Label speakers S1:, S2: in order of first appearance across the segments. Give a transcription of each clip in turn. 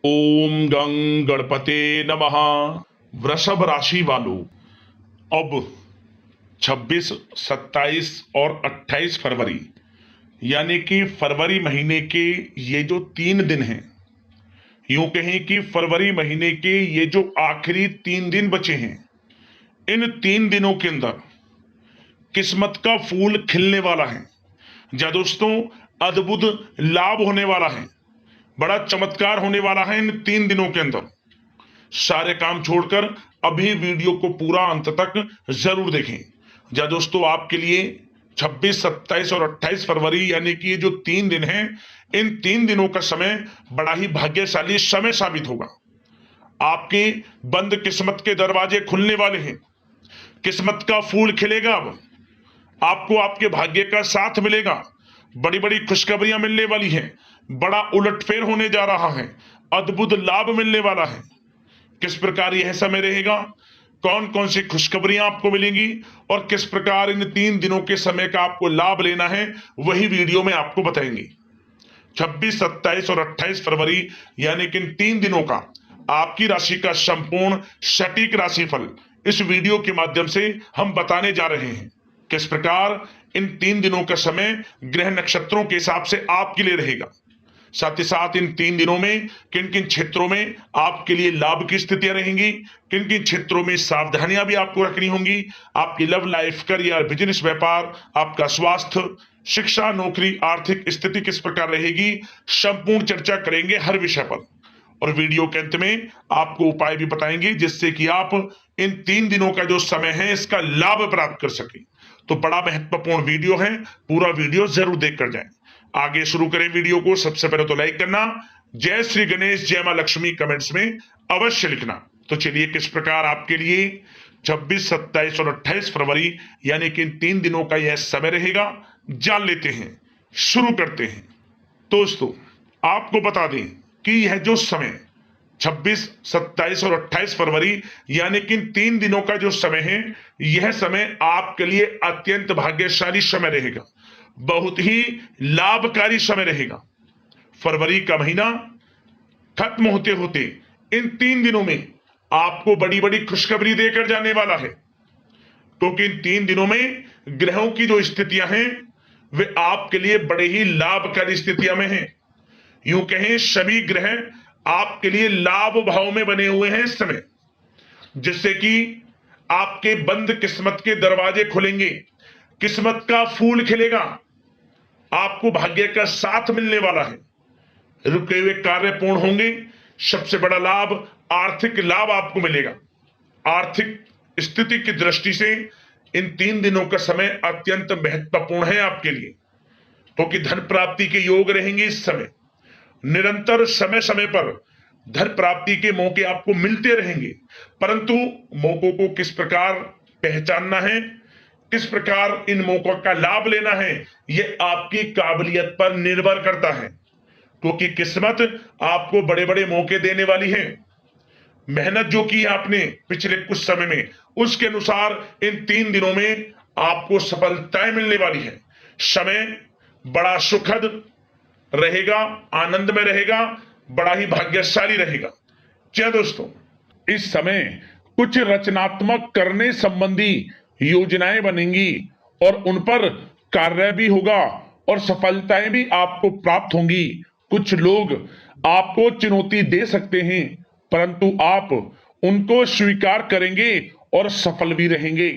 S1: ओम गं गणपते नमः। वृषभ राशि वालों, अब 26, 27 और 28 फरवरी यानी कि फरवरी महीने के ये जो 3 दिन हैं, यूं कहें कि फरवरी महीने के ये जो आखिरी 3 दिन बचे हैं, इन 3 दिनों के अंदर किस्मत का फूल खिलने वाला है। जा दोस्तों, अद्भुत लाभ होने वाला है, बड़ा चमत्कार होने वाला है इन 3 दिनों के अंदर। सारे काम छोड़कर अभी वीडियो को पूरा अंत तक जरूर देखें। जा दोस्तों, आपके लिए 26, 27 और 28 फरवरी यानी कि ये जो 3 दिन हैं, इन 3 दिनों का समय बड़ा ही भाग्यशाली समय साबित होगा। आपके बंद किस्मत के दरवाजे खुलने वाले हैं, किस्मत का फूल खिलेगा। अब आपको आपके भाग्य का साथ मिलेगा, बड़ी बड़ी खुशखबरियां मिलने वाली हैं, बड़ा उलटफेर होने जा रहा है, अद्भुत लाभ मिलने वाला है। किस प्रकार यह समय रहेगा, कौन कौन सी खुशखबरियां आपको मिलेंगी और किस प्रकार इन 3 दिनों के समय का आपको लाभ लेना है, वही वीडियो में आपको बताएंगे। 26, 27 और 28 फरवरी यानी कि इन 3 दिनों का आपकी राशि का संपूर्ण सटीक राशिफल इस वीडियो के माध्यम से हम बताने जा रहे हैं। किस प्रकार इन 3 दिनों का समय ग्रह नक्षत्रों के हिसाब से आपके लिए रहेगा, साथ ही साथ इन 3 दिनों में किन किन क्षेत्रों में आपके लिए लाभ की स्थितियां रहेंगी, किन किन क्षेत्रों में सावधानियां भी आपको रखनी होंगी, आपकी लव लाइफ, करियर, बिजनेस, व्यापार, आपका स्वास्थ्य, शिक्षा, नौकरी, आर्थिक स्थिति किस प्रकार रहेगी, संपूर्ण चर्चा करेंगे हर विषय पर। और वीडियो के अंत में आपको उपाय भी बताएंगे जिससे कि आप इन 3 दिनों का जो समय है इसका लाभ प्राप्त कर सके। तो बड़ा महत्वपूर्ण वीडियो है, पूरा वीडियो जरूर देख कर जाएं। आगे शुरू करें वीडियो को। सबसे पहले तो लाइक करना, जय श्री गणेश, जय मां लक्ष्मी कमेंट्स में अवश्य लिखना। तो चलिए, किस प्रकार आपके लिए 26, 27 और 28 फरवरी यानी कि इन 3 दिनों का यह समय रहेगा, जान लेते हैं, शुरू करते हैं। दोस्तों, आपको बता दें कि यह जो समय 26, 27 और 28 फरवरी यानी कि इन 3 दिनों का जो समय है, यह समय आपके लिए अत्यंत भाग्यशाली समय रहेगा, बहुत ही लाभकारी समय रहेगा। फरवरी का महीना खत्म होते होते इन 3 दिनों में आपको बड़ी बड़ी खुशखबरी देकर जाने वाला है, क्योंकि इन 3 दिनों में ग्रहों की जो स्थितियां हैं वे आपके लिए बड़े ही लाभकारी स्थितियां में हैं। यूं कहें, सभी ग्रह आपके लिए लाभ भाव में बने हुए हैं इस समय, जिससे कि आपके बंद किस्मत के दरवाजे खुलेंगे, किस्मत का फूल खिलेगा, आपको भाग्य का साथ मिलने वाला है, रुके हुए कार्य पूर्ण होंगे। सबसे बड़ा लाभ, आर्थिक लाभ आपको मिलेगा। आर्थिक स्थिति की दृष्टि से इन 3 दिनों का समय अत्यंत महत्वपूर्ण है आपके लिए, क्योंकि धन प्राप्ति के योग रहेंगे इस समय। निरंतर समय समय पर धन प्राप्ति के मौके आपको मिलते रहेंगे, परंतु मौकों को किस प्रकार पहचानना है, किस प्रकार इन मौकों का लाभ लेना है, यह आपकी काबिलियत पर निर्भर करता है, क्योंकि किस्मत आपको बड़े बड़े मौके देने वाली है। मेहनत जो की आपने पिछले कुछ समय में, उसके अनुसार इन 3 दिनों में आपको सफलताएं मिलने वाली है। समय बड़ा सुखद रहेगा, आनंद में रहेगा, बड़ा ही भाग्यशाली रहेगा। क्या दोस्तों, इस समय कुछ रचनात्मक करने संबंधी योजनाएं बनेंगी और उन पर कार्य भी होगा और सफलताएं भी आपको प्राप्त होंगी। कुछ लोग आपको चुनौती दे सकते हैं, परंतु आप उनको स्वीकार करेंगे और सफल भी रहेंगे।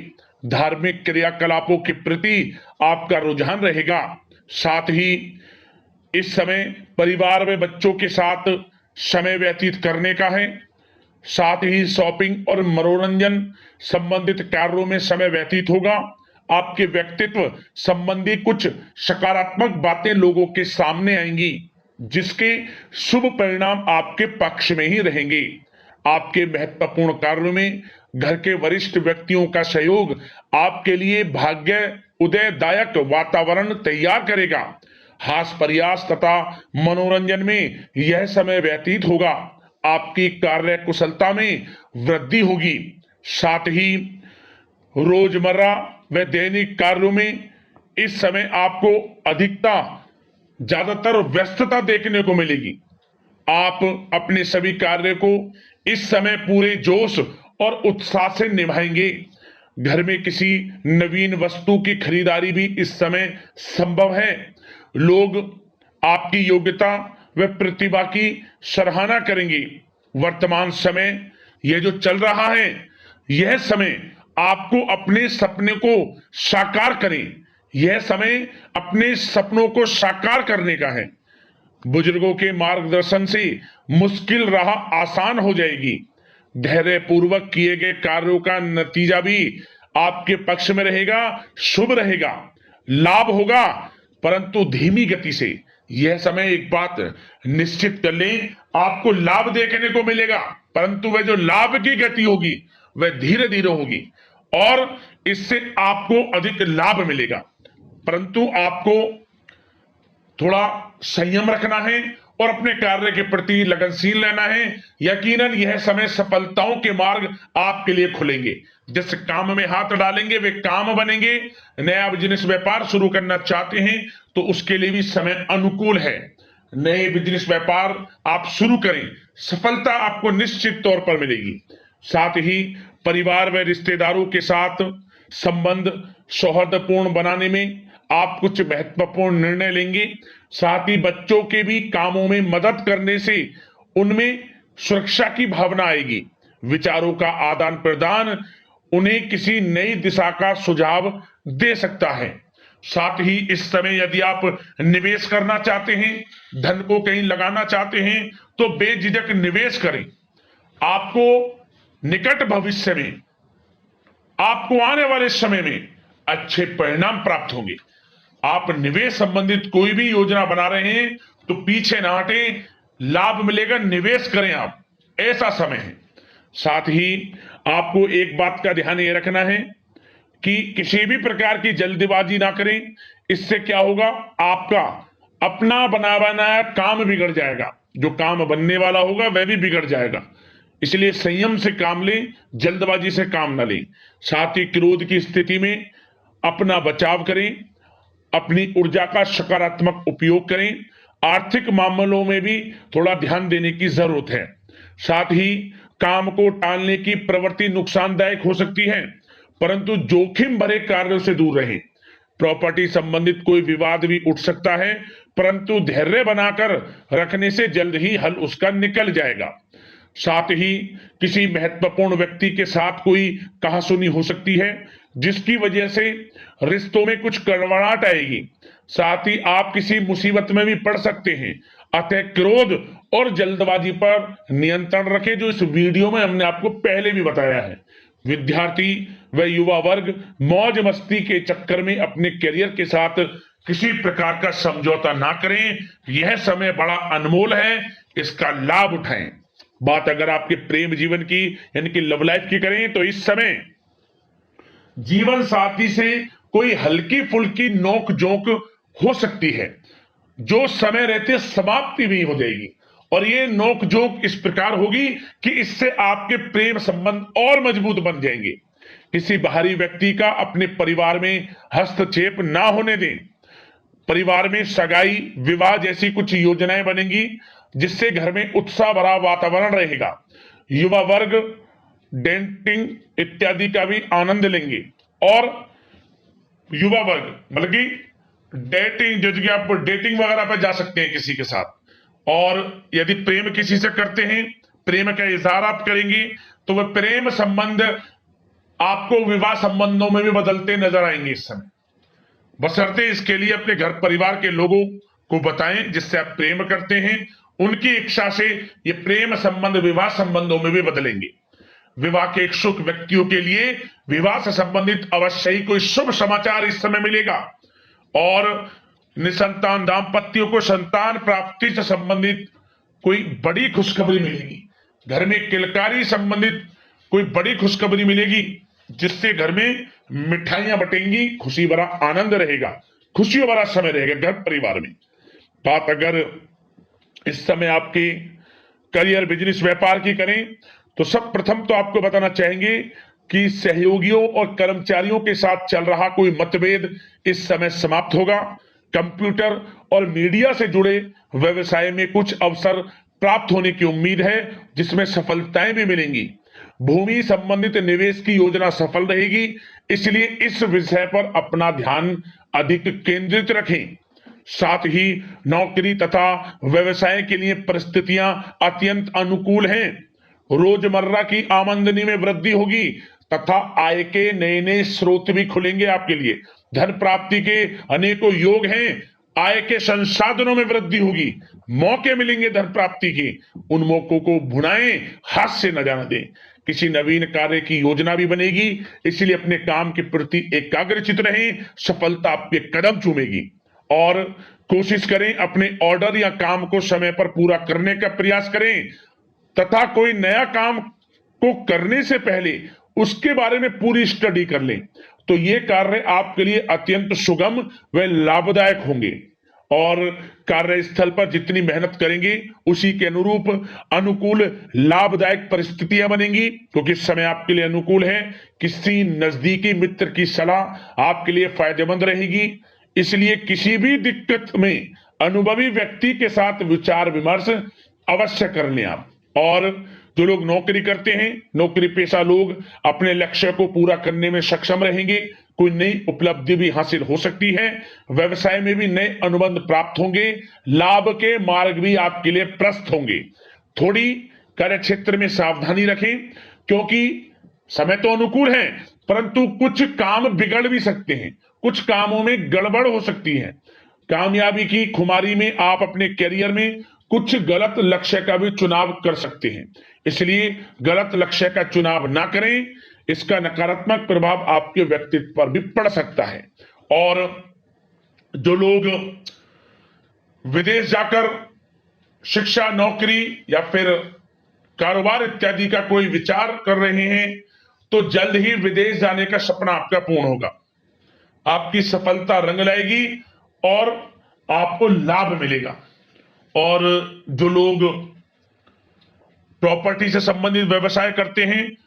S1: धार्मिक क्रियाकलापों के प्रति आपका रुझान रहेगा। साथ ही इस समय परिवार में बच्चों के साथ समय व्यतीत करने का है। साथ ही शॉपिंग और मनोरंजन संबंधित कार्यों में समय व्यतीत होगा। आपके व्यक्तित्व संबंधी कुछ सकारात्मक बातें लोगों के सामने आएंगी, जिसके शुभ परिणाम आपके पक्ष में ही रहेंगे। आपके महत्वपूर्ण कार्यों में घर के वरिष्ठ व्यक्तियों का सहयोग आपके लिए भाग्य उदयदायक वातावरण तैयार करेगा। हास प्रयास तथा मनोरंजन में यह समय व्यतीत होगा। आपकी कार्य कुशलता में वृद्धि होगी। साथ ही रोजमर्रा व दैनिक कार्यों में इस समय आपको ज्यादातर व्यस्तता देखने को मिलेगी। आप अपने सभी कार्य को इस समय पूरे जोश और उत्साह से निभाएंगे। घर में किसी नवीन वस्तु की खरीदारी भी इस समय संभव है। लोग आपकी योग्यता व प्रतिभा की सराहना करेंगे। वर्तमान समय यह जो चल रहा है, यह समय आपको अपने सपने को साकार करें, यह समय अपने सपनों को साकार करने का है। बुजुर्गों के मार्गदर्शन से मुश्किल राह आसान हो जाएगी। धैर्य पूर्वक किए गए कार्यों का नतीजा भी आपके पक्ष में रहेगा, शुभ रहेगा, लाभ होगा, परंतु धीमी गति से। यह समय एक बात निश्चित कर लें, आपको लाभ देखने को मिलेगा, परंतु वह जो लाभ की गति होगी वह धीरे धीरे होगी और इससे आपको अधिक लाभ मिलेगा। परंतु आपको थोड़ा संयम रखना है और अपने कार्य के प्रति लगनशील रहना है। यकीनन यह समय सफलताओं के मार्ग आपके लिए खुलेंगे। जिस काम में हाथ डालेंगे वे काम बनेंगे। नया बिजनेस व्यापार शुरू करना चाहते हैं तो उसके लिए भी समय अनुकूल है। नए बिजनेस व्यापार आप शुरू करें, सफलता आपको निश्चित तौर पर मिलेगी। साथ ही परिवार व रिश्तेदारों के साथ संबंध सौहार्दपूर्ण बनाने में आप कुछ महत्वपूर्ण निर्णय लेंगे। साथ ही बच्चों के भी कामों में मदद करने से उनमें सुरक्षा की भावना आएगी। विचारों का आदान प्रदान उन्हें किसी नई दिशा का सुझाव दे सकता है। साथ ही इस समय यदि आप निवेश करना चाहते हैं, धन को कहीं लगाना चाहते हैं तो बेझिझक निवेश करें। आपको निकट भविष्य में, आपको आने वाले समय में अच्छे परिणाम प्राप्त होंगे। आप निवेश संबंधित कोई भी योजना बना रहे हैं तो पीछे ना हटें, लाभ मिलेगा, निवेश करें आप, ऐसा समय है। साथ ही आपको एक बात का ध्यान ये रखना है कि किसी भी प्रकार की जल्दबाजी ना करें। इससे क्या होगा, आपका अपना बना बनाया काम बिगड़ जाएगा, जो काम बनने वाला होगा वह भी बिगड़ जाएगा। इसलिए संयम से काम लें, जल्दबाजी से काम ना लें। साथ ही क्रोध की स्थिति में अपना बचाव करें, अपनी ऊर्जा का सकारात्मक उपयोग करें। आर्थिक मामलों में भी थोड़ा ध्यान देने की जरूरत है। साथ ही काम को टालने की प्रवृत्ति नुकसानदायक हो सकती है, परंतु जोखिम भरे कार्यों से दूर रहें। प्रॉपर्टी संबंधित कोई विवाद भी उठ सकता है, परंतु धैर्य बनाकर रखने से जल्द ही हल उसका निकल जाएगा। साथ ही किसी महत्वपूर्ण व्यक्ति के साथ कोई कहासुनी हो सकती है, जिसकी वजह से रिश्तों में कुछ कड़वाहट आएगी। साथ ही आप किसी मुसीबत में भी पड़ सकते हैं। अतः क्रोध और जल्दबाजी पर नियंत्रण रखें, जो इस वीडियो में हमने आपको पहले भी बताया है। विद्यार्थी व युवा वर्ग मौज मस्ती के चक्कर में अपने करियर के साथ किसी प्रकार का समझौता ना करें। यह समय बड़ा अनमोल है, इसका लाभ उठाएं। बात अगर आपके प्रेम जीवन की यानी कि लव लाइफ की करें तो इस समय जीवन साथी से कोई हल्की फुल्की नोक जोक हो सकती है, जो समय रहते समाप्ति भी हो जाएगी। और ये नोक जोक इस प्रकार होगी कि इससे आपके प्रेम संबंध और मजबूत बन जाएंगे। किसी बाहरी व्यक्ति का अपने परिवार में हस्तक्षेप ना होने दें। परिवार में सगाई, विवाह जैसी कुछ योजनाएं बनेंगी, जिससे घर में उत्साह भरा वातावरण रहेगा। युवा वर्ग डेटिंग इत्यादि का भी आनंद लेंगे। और युवा वर्ग मतलब कि डेटिंग, जो कि आप डेटिंग वगैरह पर जा सकते हैं किसी के साथ। और यदि प्रेम किसी से करते हैं, प्रेम का इजहार आप करेंगे, तो वह प्रेम संबंध आपको विवाह संबंधों में भी बदलते नजर आएंगे इस समय। बशर्ते इसके लिए अपने घर परिवार के लोगों को बताएं जिससे आप प्रेम करते हैं। उनकी इच्छा से ये प्रेम संबंध विवाह संबंधों में भी बदलेंगे। विवाह के इच्छुक व्यक्तियों के लिए विवाह से संबंधित अवश्य ही कोई शुभ समाचार इस समय मिलेगा। और निसंतान दाम्पत्यों को संतान प्राप्ति से संबंधित कोई बड़ी खुशखबरी मिलेगी। घर में किलकारी संबंधित कोई बड़ी खुशखबरी मिलेगी, जिससे घर में मिठाइयां बटेंगी, खुशी भरा आनंद रहेगा, खुशियों भरा समय रहेगा घर परिवार में। बात अगर इस समय आपके करियर, बिजनेस, व्यापार की करें तो सब प्रथम तो आपको बताना चाहेंगे कि सहयोगियों और कर्मचारियों के साथ चल रहा कोई मतभेद इस समय समाप्त होगा। कंप्यूटर और मीडिया से जुड़े व्यवसाय में कुछ अवसर प्राप्त होने की उम्मीद है, जिसमें सफलताएं भी मिलेंगी। भूमि संबंधित निवेश की योजना सफल रहेगी, इसलिए इस विषय पर अपना ध्यान अधिक केंद्रित रखें। साथ ही नौकरी तथा व्यवसाय के लिए परिस्थितियां अत्यंत अनुकूल हैं। रोजमर्रा की आमदनी में वृद्धि होगी तथा आय के नए नए स्रोत भी खुलेंगे आपके लिए। धन प्राप्ति के अनेकों योग हैं। आय के संसाधनों में वृद्धि होगी, मौके मिलेंगे धन प्राप्ति के। उन मौकों को भुनाएं, हाथ से न जाने दें। किसी नवीन कार्य की योजना भी बनेगी, इसलिए अपने काम के प्रति एकाग्रचित रहें। सफलता आपके कदम चूमेगी। और कोशिश करें अपने ऑर्डर या काम को समय पर पूरा करने का प्रयास करें तथा कोई नया काम को करने से पहले उसके बारे में पूरी स्टडी कर लें, तो ये कार्य आपके लिए अत्यंत सुगम व लाभदायक होंगे। और कार्यस्थल पर जितनी मेहनत करेंगे उसी के अनुरूप अनुकूल लाभदायक परिस्थितियां बनेंगी, क्योंकि समय आपके लिए अनुकूल है। किसी नजदीकी मित्र की सलाह आपके लिए फायदेमंद रहेगी, इसलिए किसी भी दिक्कत में अनुभवी व्यक्ति के साथ विचार विमर्श अवश्य कर लें आप। और जो लोग नौकरी करते हैं, नौकरी पेशा लोग अपने लक्ष्य को पूरा करने में सक्षम रहेंगे। कोई नई उपलब्धि भी हासिल हो सकती है। व्यवसाय में भी नए अनुबंध प्राप्त होंगे। लाभ के मार्ग भी आपके लिए प्रशस्त होंगे। थोड़ी कार्य क्षेत्र में सावधानी रखें, क्योंकि समय तो अनुकूल है, परंतु कुछ काम बिगड़ भी सकते हैं, कुछ कामों में गड़बड़ हो सकती है। कामयाबी की खुमारी में आप अपने करियर में कुछ गलत लक्ष्य का भी चुनाव कर सकते हैं, इसलिए गलत लक्ष्य का चुनाव ना करें। इसका नकारात्मक प्रभाव आपके व्यक्तित्व पर भी पड़ सकता है। और जो लोग विदेश जाकर शिक्षा, नौकरी या फिर कारोबार इत्यादि का कोई विचार कर रहे हैं, तो जल्द ही विदेश जाने का सपना आपका पूर्ण होगा। आपकी सफलता रंग लाएगी और आपको लाभ मिलेगा। और जो लोग प्रॉपर्टी से संबंधित व्यवसाय करते हैं,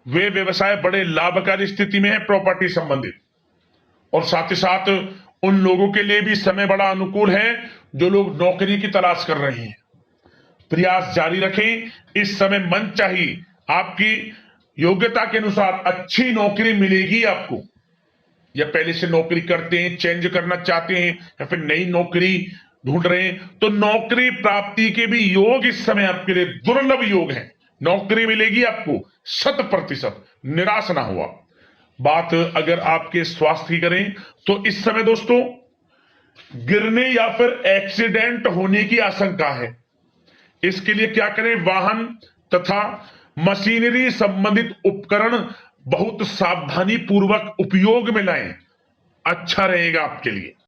S1: वे व्यवसाय बड़े लाभकारी स्थिति में है प्रॉपर्टी संबंधित। और साथ ही साथ उन लोगों के लिए भी समय बड़ा अनुकूल है जो लोग नौकरी की तलाश कर रहे हैं। प्रयास जारी रखें। इस समय मन चाहिए आपकी योग्यता के अनुसार अच्छी नौकरी मिलेगी आपको। या पहले से नौकरी करते हैं, चेंज करना चाहते हैं, या फिर नई नौकरी ढूंढ रहे हैं, तो नौकरी प्राप्ति के भी योग इस समय आपके लिए दुर्लभ योग है। नौकरी मिलेगी आपको 100%, निराश ना हुआ। बात अगर आपके स्वास्थ्य की करें, तो इस समय दोस्तों गिरने या फिर एक्सीडेंट होने की आशंका है। इसके लिए क्या करें? वाहन तथा मशीनरी संबंधित उपकरण बहुत सावधानी पूर्वक उपयोग में लाएं, अच्छा रहेगा आपके लिए।